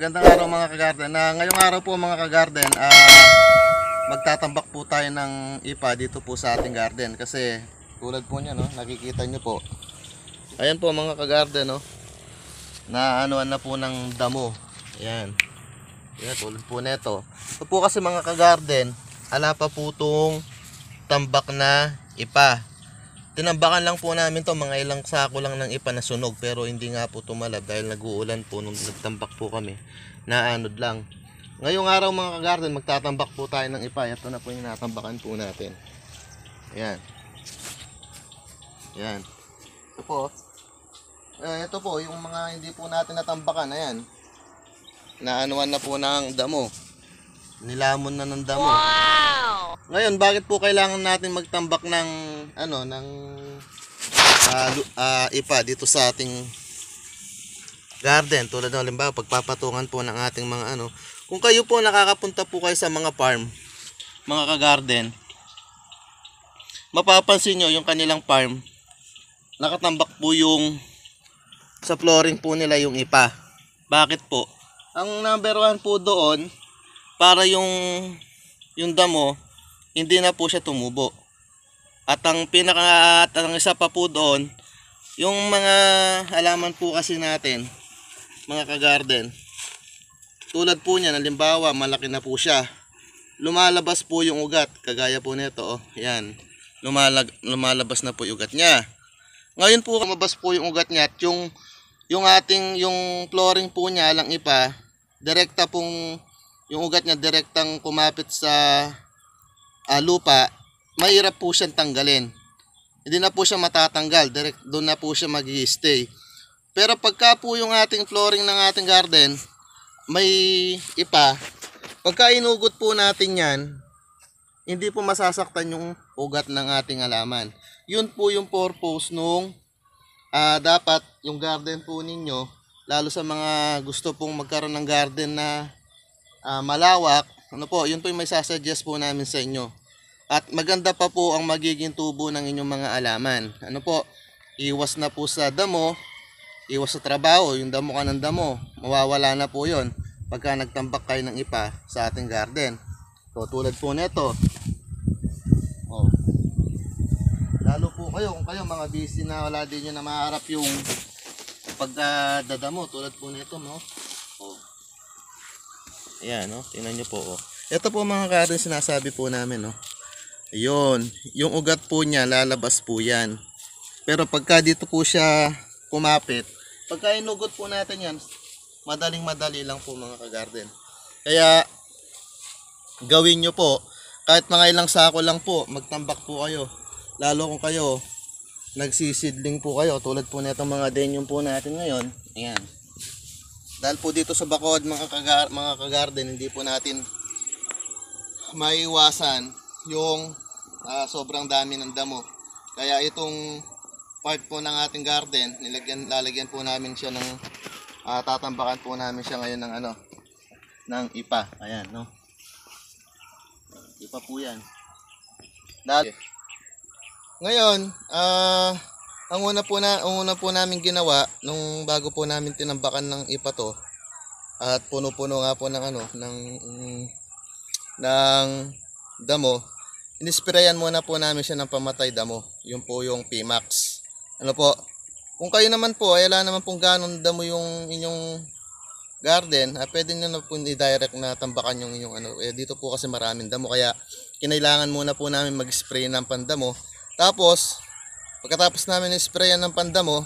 Magandang araw mga kagarden. Ngayong araw po mga kagarden, magtatambak po tayo ng ipa dito po sa ating garden. Kasi tulad po niya, no, nakikita nyo po. Ayan po mga kagarden, no, na anuan na po ng damo. Ayan. Ayan, tulad po nito. Ito po kasi mga kagarden, ala pa po itong tambak na ipa. Tinambakan lang po namin to, mga ilang sako lang ng ipa na sunog, pero hindi nga po tumalab dahil nag-uulan po nung nagtambak po kami. Naanod lang. Ngayong araw mga kagarden, magtatambak po tayo ng ipa. Ito na po yung natambakan po natin. Ayan. Ayan. Ito po. Ito po yung mga hindi po natin natambakan. Ayan. Naanuan na po ng damo. Nilamon na ng damo. Wow! Ngayon, bakit po kailangan natin magtambak ng ipa dito sa ating garden? Tulad ng halimbawa, pagpapatungan po ng ating mga kung kayo po nakakapunta po kayo sa mga farm, mga ka-garden, mapapansin nyo yung kanilang farm, nakatambak po yung sa flooring po nila yung ipa. Bakit po? Ang number one po doon, para yung damo hindi na po siya tumubo. At ang isa pa po doon, yung mga halaman po kasi natin, mga ka-garden, tulad po niyan, halimbawa malaki na po siya, lumalabas po yung ugat, kagaya po nito, oh, yan, lumalabas na po yung ugat niya. Ngayon po lumabas po yung ugat niya at yung flooring po niya lang ipa, direkta pong yung ugat niya direktang kumapit sa lupa, mahirap po siyang tanggalin. Hindi na po siya matatanggal, direct doon na po siya mag-i-stay. Pero pagka po yung ating flooring ng ating garden may ipa, pagka inugot po natin yan, hindi po masasaktan yung ugat ng ating halaman. Yun po yung purpose nung dapat yung garden po ninyo, lalo sa mga gusto pong magkaroon ng garden na malawak, yun po yung may sasuggest po namin sa inyo. At maganda pa po ang magiging tubo ng inyong mga halaman. Iwas na po sa damo, iwas sa trabaho, yung damo ka ng damo, mawawala na po yun pagka nagtambak kayo ng ipa sa ating garden. So, tulad po nito. Oh. Lalo po kayo, kung kayo mga busy na wala din nyo na maharap yung pagdadamo, tulad po nito, no? Oh. Ayan, no? Tingnan nyo po, oh. Ito po mga garden, sinasabi po namin, no? Ayun, yung ugat po niya, lalabas po yan. Pero pagka dito po siya kumapit, pagka inugot po natin yan, madaling-madali lang po mga ka-garden. Kaya, gawin nyo po, kahit mga ilang sako lang po, magtambak po kayo. Lalo kung kayo, nagsisidling po kayo, tulad po na itong mga denyum po natin ngayon. Ayan. Dahil po dito sa bakod, mga ka-garden, hindi po natin maiwasan yung sobrang dami ng damo. Kaya itong part po ng ating garden, lalagyan po namin siya ng tatambakan po namin siya ngayon ng ng ipa. Ayan, no? Ipa po yan. Ngayon, ang una po namin ginawa nung bago po namin tinambakan ng ipa to, at puno-puno nga po ng ng damo, inisprayan muna po namin siya ng pamatay damo. Yun po yung P-Max. Kung kayo naman po ay wala naman pong ganon damo yung inyong garden, pwede nyo na po i-direct na tambakan yung inyong dito po kasi maraming damo, kaya kinailangan muna po namin mag-spray ng pandamo. Tapos pagkatapos namin i-sprayan ng pandamo,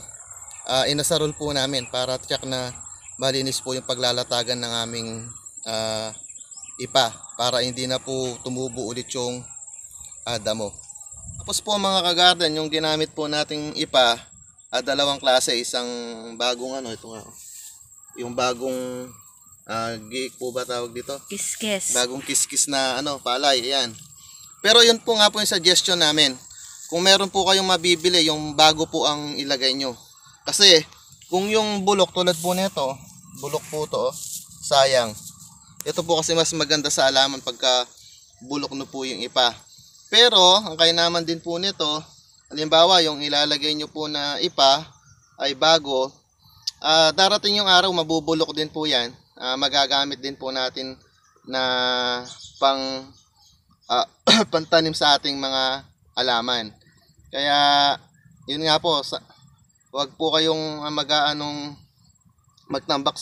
inasarol po namin para check na malinis po yung paglalatagan ng aming ipa, para hindi na po tumubo ulit yung damo. Tapos po mga ka-garden, yung ginamit po nating ipa, dalawang klase, isang bagong ito nga, yung bagong giik po ba tawag dito? Kiskis. Bagong kiskis na palay, ayan. Pero yun po nga po yung suggestion namin. Kung meron po kayong mabibili, yung bago po ang ilagay nyo. Kasi kung yung bulok tulad po nito, bulok po to, sayang. Ito po kasi mas maganda sa halaman pagka bulok na po yung ipa. Pero ang kainaman din po nito, halimbawa yung ilalagay nyo po na ipa ay bago, darating yung araw mabubulok din po yan. magagamit din po natin na pang pantanim sa ating mga halaman. Kaya yun nga po, wag po kayong magtambak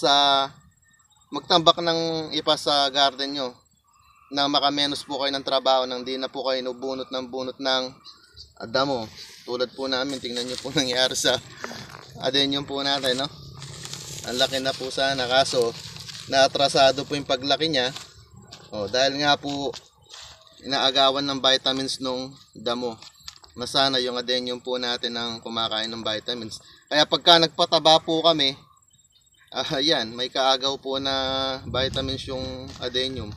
ng ipa sa garden nyo na makamenos po kayo ng trabaho nang di na po kayo bunot ng damo. Tulad po namin, tingnan nyo po nangyari sa adenyum po natin, no? Ang laki na po sana, kaso naatrasado po yung paglaki niya. Dahil nga po inaagawan ng vitamins nung damo. Na sana yung adenyum po natin ang kumakain ng vitamins. Kaya pagka nagpataba po kami, yan, may kaagaw po na vitamins yung adenyum.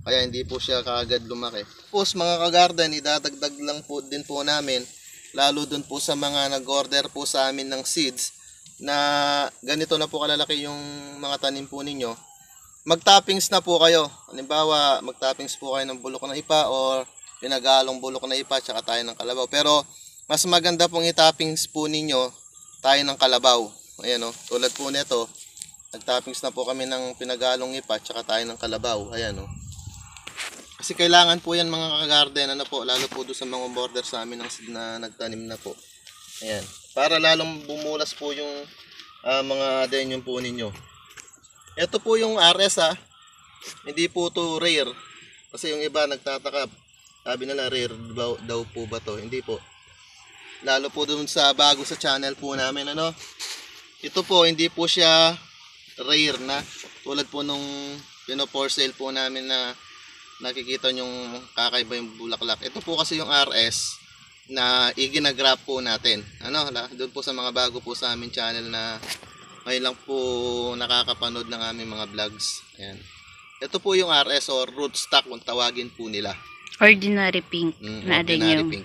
Kaya hindi po siya kaagad lumaki. Tapos mga kagarden, idadagdag lang po din po namin, lalo dun po sa mga nag-order po sa amin ng seeds, na ganito na po kalalaki yung mga tanim po ninyo. Mag-toppings na po kayo. Halimbawa, mag-toppings po kayo ng bulok na ipa or pinagalong bulok na ipa tsaka tayo ng kalabaw. Pero mas maganda pong i-toppings po ninyo tayo ng kalabaw. Ayan o, tulad po nito, nag-toppings na po kami ng pinagalong ipa tsaka tayo ng kalabaw. Ayan o. Kasi kailangan po yan mga kagarden, lalo po doon sa mga border sa amin ng seed na nagtanim na po. Ayan, para lalong bumulas po yung mga adenyum po ninyo. Ito po yung RS hindi po to rare. Kasi yung iba nagtataka, sabi nila rare daw po ba to? Hindi po. Lalo po doon sa bago sa channel po namin, ito po hindi po siya rare na tulad po nung pino-for sale po namin na nakikita nyong kakaiba yung bulaklak. Ito po kasi yung RS na iginagraph po natin. Doon po sa mga bago po sa aming channel na ngayon lang po nakakapanood ng aming mga vlogs. Ayan. Ito po yung RS or rootstock kung tawagin po nila. Ordinary pink na ordinary adenyum. pink.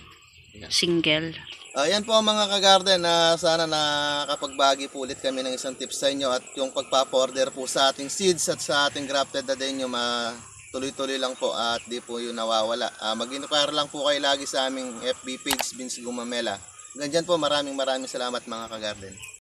Ayan. Single. Ayan po mga kagarden, na sana nakapagbagi po ulit kami ng isang tips sa inyo, at yung pagpapa-order po sa ating seeds at sa ating grafted adenyum, tuloy-tuloy lang po at di po yun nawawala. Mag-inquire lang po kayo lagi sa aming FB page, Vince Gumamela. Ganyan po, maraming salamat mga kagarden.